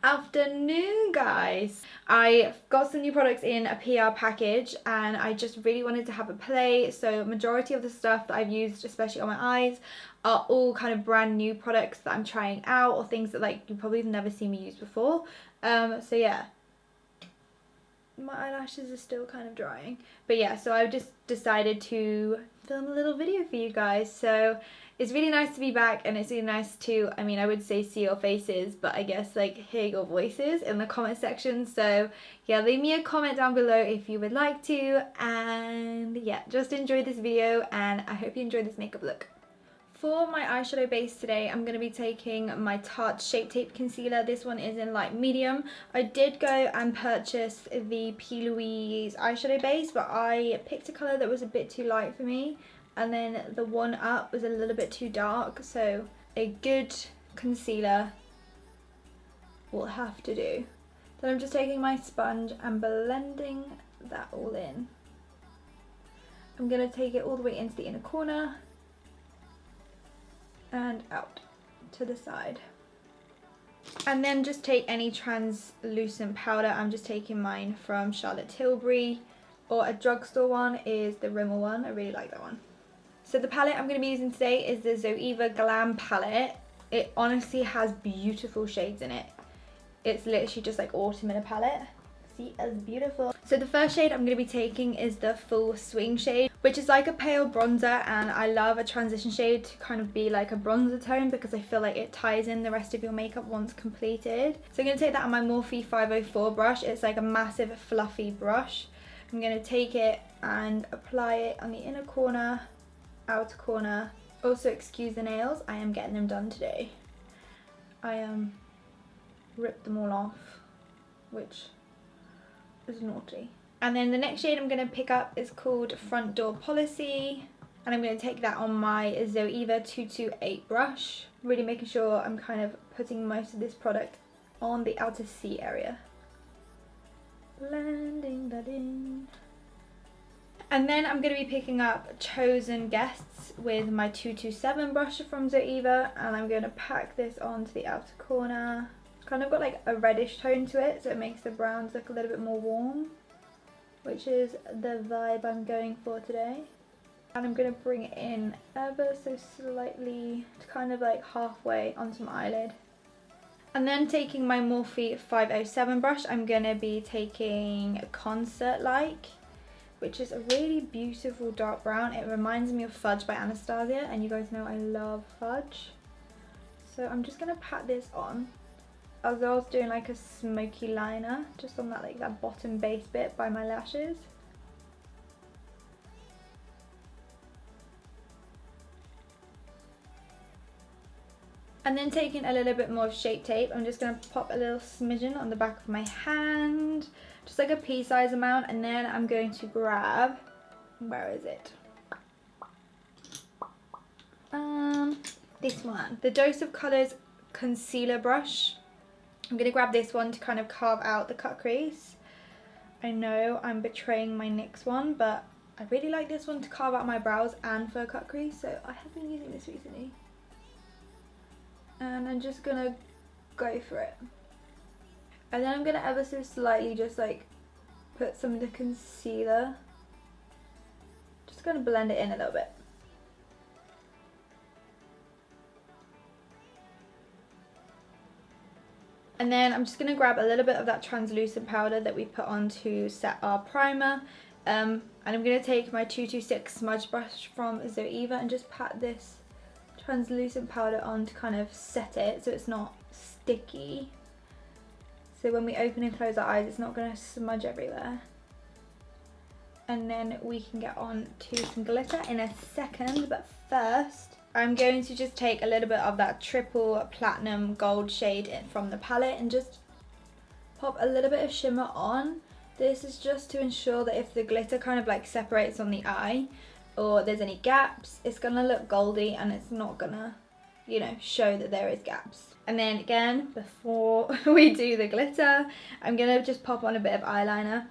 Afternoon, guys. I got some new products in a PR package and I just really wanted to have a play. So majority of the stuff that I've used, especially on my eyes, are all kind of brand new products that I'm trying out, or things that like you probably have never seen me use before. So yeah, my eyelashes are still kind of drying, but yeah, so I just decided to film a little video for you guys. So it's really nice to be back, and it's really nice to, I mean, I would say see your faces, but I guess like hear your voices in the comment section. So yeah, leave me a comment down below if you would like to, and yeah, just enjoy this video and I hope you enjoy this makeup look. For my eyeshadow base today, I'm going to be taking my Tarte Shape Tape Concealer. This one is in light medium. I did go and purchase the P. Louise eyeshadow base, but I picked a colour that was a bit too light for me. And then the one up was a little bit too dark. So a good concealer will have to do. Then I'm just taking my sponge and blending that all in. I'm going to take it all the way into the inner corner and out to the side, and then just take any translucent powder. I'm just taking mine from Charlotte Tilbury, or a drugstore one is the Rimmel one. I really like that one. So the palette I'm going to be using today is the Zoeva Glam palette. It honestly has beautiful shades in it. It's literally just like autumn in a palette. See, it's beautiful. So the first shade I'm going to be taking is the Full Swing shade, which is like a pale bronzer, and I love a transition shade to kind of be like a bronzer tone because I feel like it ties in the rest of your makeup once completed. So I'm going to take that on my Morphe 504 brush. It's like a massive fluffy brush. I'm going to take it and apply it on the inner corner, outer corner. Also, excuse the nails, I am getting them done today. I ripped them all off, which is naughty. And then the next shade I'm going to pick up is called Front Door Policy, and I'm going to take that on my Zoeva 228 brush, really making sure I'm kind of putting most of this product on the outer C area. Blending that in. And then I'm going to be picking up Chosen Guests with my 227 brush from Zoeva, and I'm going to pack this onto the outer corner. Kind of got like a reddish tone to it, so it makes the browns look a little bit more warm, which is the vibe I'm going for today. And I'm going to bring it in ever so slightly to kind of like halfway onto my eyelid. And then taking my Morphe 507 brush, I'm going to be taking Concert Like, which is a really beautiful dark brown. It reminds me of Fudge by Anastasia, and you guys know I love Fudge. So I'm just going to pat this on, as I was doing like a smoky liner just on that like that bottom base bit by my lashes. And then taking a little bit more of Shape Tape, I'm just going to pop a little smidgen on the back of my hand, just like a pea-size amount, and then I'm going to grab, where is it? This one, the Dose of Colours concealer brush. I'm going to grab this one to kind of carve out the cut crease. I know I'm betraying my NYX one, but I really like this one to carve out my brows and for a cut crease, so I have been using this recently. And I'm just going to go for it. And then I'm going to ever so slightly just like put some of the concealer. Just going to blend it in a little bit. And then I'm just going to grab a little bit of that translucent powder that we put on to set our primer. And I'm going to take my 226 smudge brush from Zoeva and just pat this translucent powder on to kind of set it so it's not sticky. So when we open and close our eyes, it's not going to smudge everywhere. And then we can get on to some glitter in a second, but first I'm going to just take a little bit of that triple platinum gold shade from the palette and just pop a little bit of shimmer on. This is just to ensure that if the glitter kind of like separates on the eye or there's any gaps, it's gonna look goldy and it's not gonna, you know, show that there is gaps. And then again, before we do the glitter, I'm gonna just pop on a bit of eyeliner.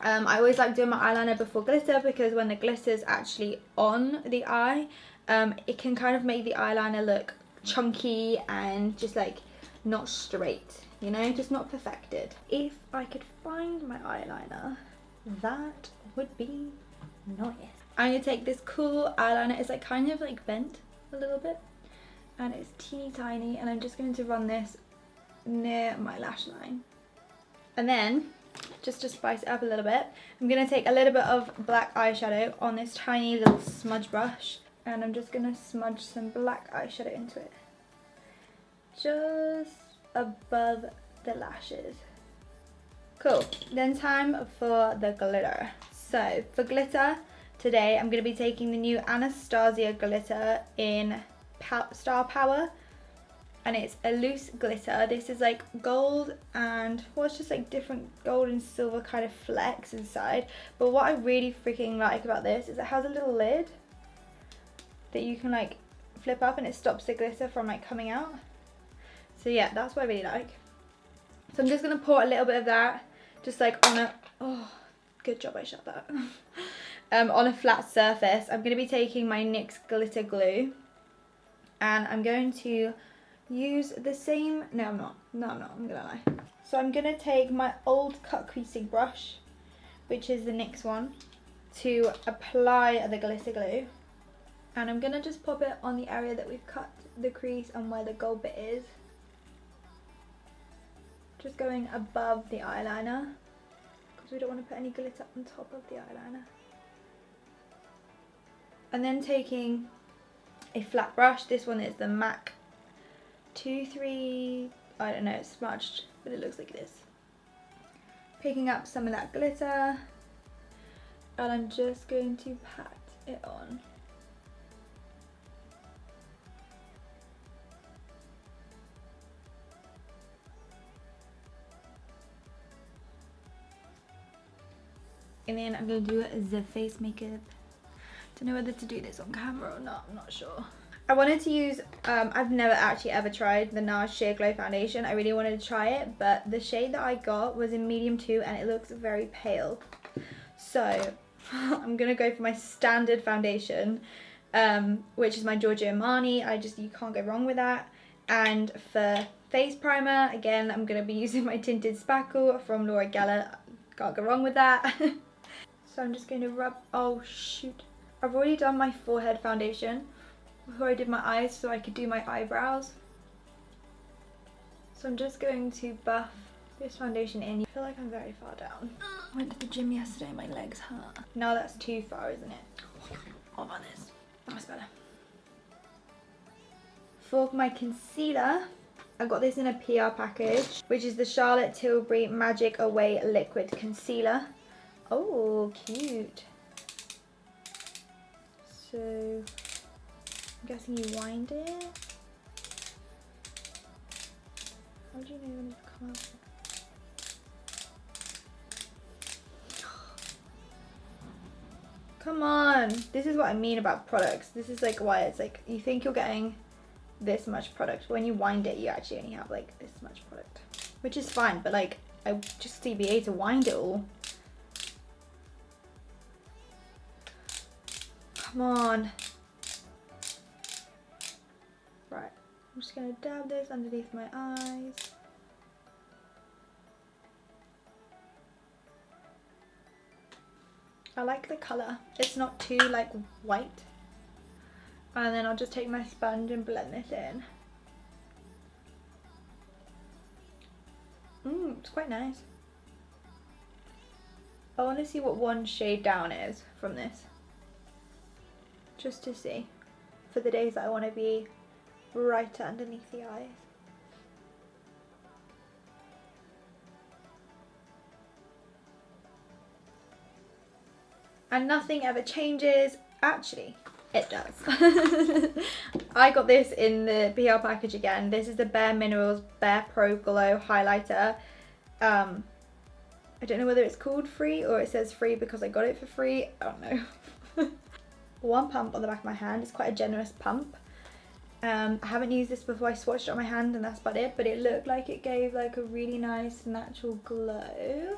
I always like doing my eyeliner before glitter because when the glitter's actually on the eye, it can kind of make the eyeliner look chunky and just like not straight, you know, just not perfected. If I could find my eyeliner, that would be nice. I'm gonna take this cool eyeliner. It's like kind of like bent a little bit, and it's teeny tiny, and I'm just going to run this near my lash line. And then, just to spice it up a little bit, I'm going to take a little bit of black eyeshadow on this tiny little smudge brush, and I'm just going to smudge some black eyeshadow into it, just above the lashes. Cool. Then time for the glitter. So for glitter, today I'm going to be taking the new Anastasia glitter in Star Power, and it's a loose glitter. This is like gold and, well, it's just like different gold and silver kind of flecks inside. But what I really freaking like about this is it has a little lid that you can like flip up, and it stops the glitter from like coming out. So yeah, that's what I really like. So I'm just gonna pour a little bit of that, just like on a, oh, good job I shut that. On a flat surface. I'm gonna be taking my NYX Glitter Glue, and I'm going to use the same, no I'm not, I'm gonna lie. So I'm gonna take my old cut creasing brush, which is the NYX one, to apply the glitter glue, and I'm gonna just pop it on the area that we've cut the crease and where the gold bit is, just going above the eyeliner, because we don't want to put any glitter on top of the eyeliner. And then taking a flat brush, this one is the MAC 23, I don't know, it's smudged, but it looks like this. Picking up some of that glitter, and I'm just going to pat it on. And then I'm going to do the face makeup. Don't know whether to do this on camera or not, I'm not sure. I wanted to use, I've never actually ever tried the Nars Sheer Glow Foundation. I really wanted to try it, but the shade that I got was in medium 2 and it looks very pale. So I'm going to go for my standard foundation, which is my Giorgio Armani. You can't go wrong with that. And for face primer, again, I'm going to be using my Tinted Spackle from Laura Geller. Can't go wrong with that. So I'm just going to rub, oh shoot. I've already done my forehead foundation before I did my eyes so I could do my eyebrows. So I'm just going to buff this foundation in. I feel like I'm very far down. I went to the gym yesterday, my legs hurt. Now that's too far, isn't it? What about this? That's better. For my concealer, I got this in a PR package, which is the Charlotte Tilbury Magic Away Liquid Concealer. Oh, cute. So, I'm guessing you wind it. How do you know when it's come out? Come on! This is what I mean about products. This is like why it's like, you think you're getting this much product, but when you wind it, you actually only have like this much product. Which is fine, but like, I just TBA to wind it all. Come on. Right, I'm just gonna dab this underneath my eyes. I like the colour. It's not too like white. And then I'll just take my sponge and blend this in. It's quite nice. I want to see what one shade down is from this. Just to see. For the days that I want to be brighter underneath the eyes. And nothing ever changes. Actually, it does. I got this in the PR package again. This is the Bareminerals Bare Pro Glow Highlighter. I don't know whether it's called free or it says free because I got it for free. I don't know. One pump on the back of my hand. It's quite a generous pump. I haven't used this before. I swatched it on my hand and that's about it. But it looked like it gave like a really nice natural glow.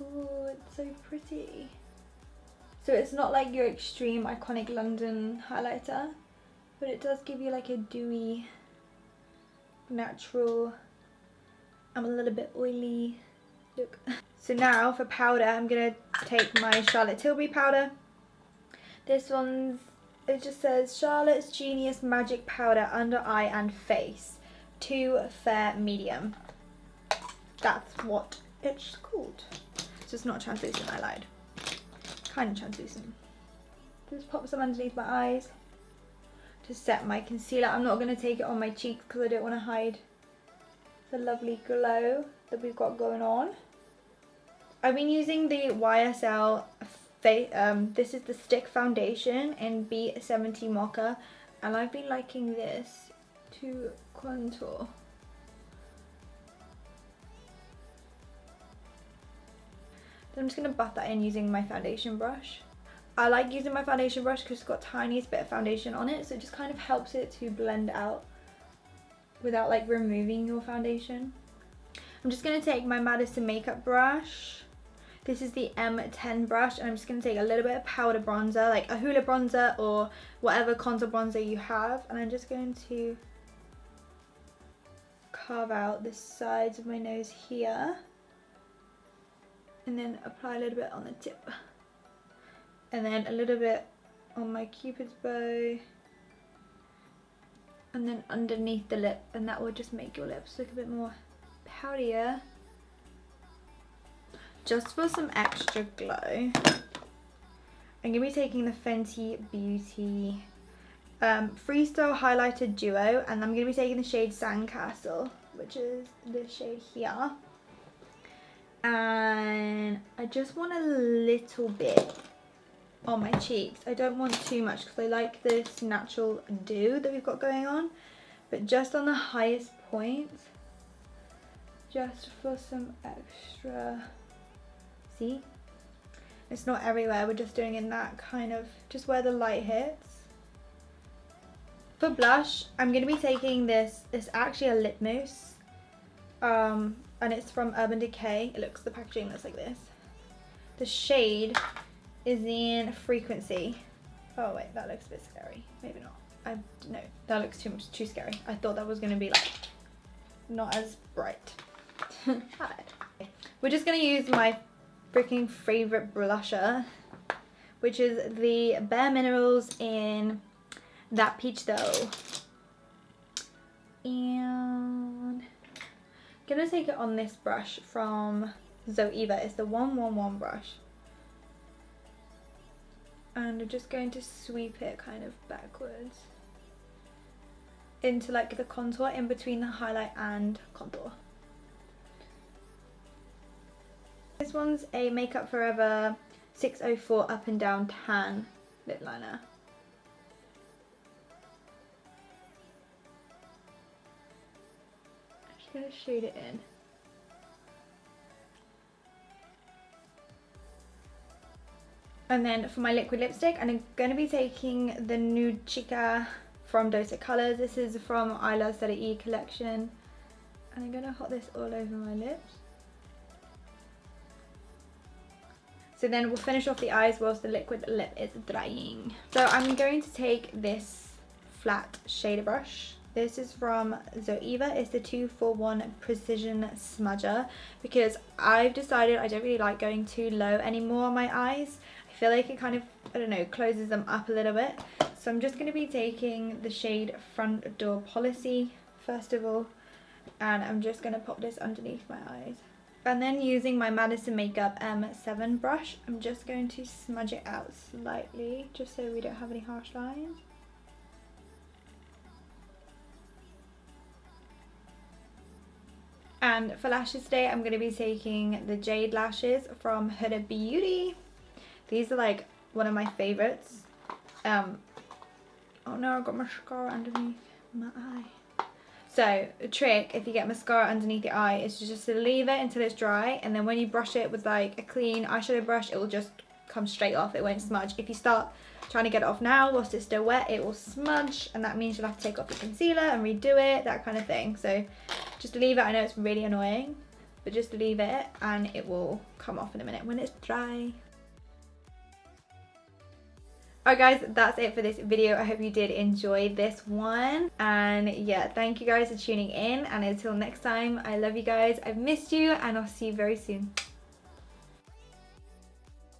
Oh, it's so pretty. So it's not like your extreme iconic London highlighter, but it does give you like a dewy natural. I'm a little bit oily. Look. So now for powder, I'm gonna take my Charlotte Tilbury powder. This one's, it just says Charlotte's Genius Magic Powder Under Eye and Face 2 Fair Medium. That's what it's called. So it's not translucent, I lied. Kind of translucent. Just pop some underneath my eyes to set my concealer. I'm not going to take it on my cheeks because I don't want to hide the lovely glow that we've got going on. I've been using the YSL this is the stick foundation in B70 Mocha, and I've been liking this to contour. Then I'm just going to buff that in using my foundation brush. I like using my foundation brush because it's got tiniest bit of foundation on it, so it just kind of helps it to blend out without like removing your foundation. I'm just going to take my Madison makeup brush. This is the M10 brush, and I'm just going to take a little bit of powder bronzer, like a Hoola bronzer or whatever contour bronzer you have, and I'm just going to carve out the sides of my nose here, and then apply a little bit on the tip, and then a little bit on my Cupid's bow, and then underneath the lip, and that will just make your lips look a bit more powderier. Just for some extra glow, I'm going to be taking the Fenty Beauty Freestyle Highlighter Duo, and I'm going to be taking the shade Sandcastle, which is this shade here. And I just want a little bit on my cheeks. I don't want too much because I like this natural dew that we've got going on, but just on the highest points, just for some extra. See, it's not everywhere, we're just doing in that kind of, just where the light hits. For blush, I'm going to be taking this, it's actually a lip mousse, and it's from Urban Decay. The packaging looks like this. The shade is in Frequency. Oh wait, that looks a bit scary. Maybe not. No, that looks too scary. I thought that was going to be like, not as bright. We're just going to use my freaking favorite blusher, which is the Bareminerals in That Peach Though, and I'm gonna take it on this brush from Zoeva. It's the 111 brush, and I'm just going to sweep it kind of backwards into like the contour in between the highlight and contour. This one's a Makeup Forever 604 Up and Down Tan lip liner. I'm just going to shade it in. And then for my liquid lipstick, I'm going to be taking the Nude Chica from Dose of Colors. This is from I Love Study E collection. And I'm going to hot this all over my lips. So then we'll finish off the eyes whilst the liquid lip is drying. So I'm going to take this flat shader brush. This is from Zoeva. It's the 241 Precision Smudger, because I've decided I don't really like going too low anymore on my eyes. I feel like it kind of, I don't know, closes them up a little bit. So I'm just going to be taking the shade Front Door Policy first of all, and I'm just going to pop this underneath my eyes. And then using my Madison Makeup M7 brush, I'm just going to smudge it out slightly, just so we don't have any harsh lines. And for lashes today, I'm going to be taking the Jade Lashes from Huda Beauty. These are like one of my favorites. Oh no, I've got mascara underneath my eye. So the trick, if you get mascara underneath the eye, is just to leave it until it's dry, and then when you brush it with like a clean eyeshadow brush, it will just come straight off, it won't smudge. If you start trying to get it off now whilst it's still wet, it will smudge, and that means you'll have to take off your concealer and redo it, that kind of thing. So just leave it. I know it's really annoying, but just leave it and it will come off in a minute when it's dry. Alright guys, that's it for this video. I hope you did enjoy this one. And yeah, thank you guys for tuning in. And until next time, I love you guys. I've missed you and I'll see you very soon.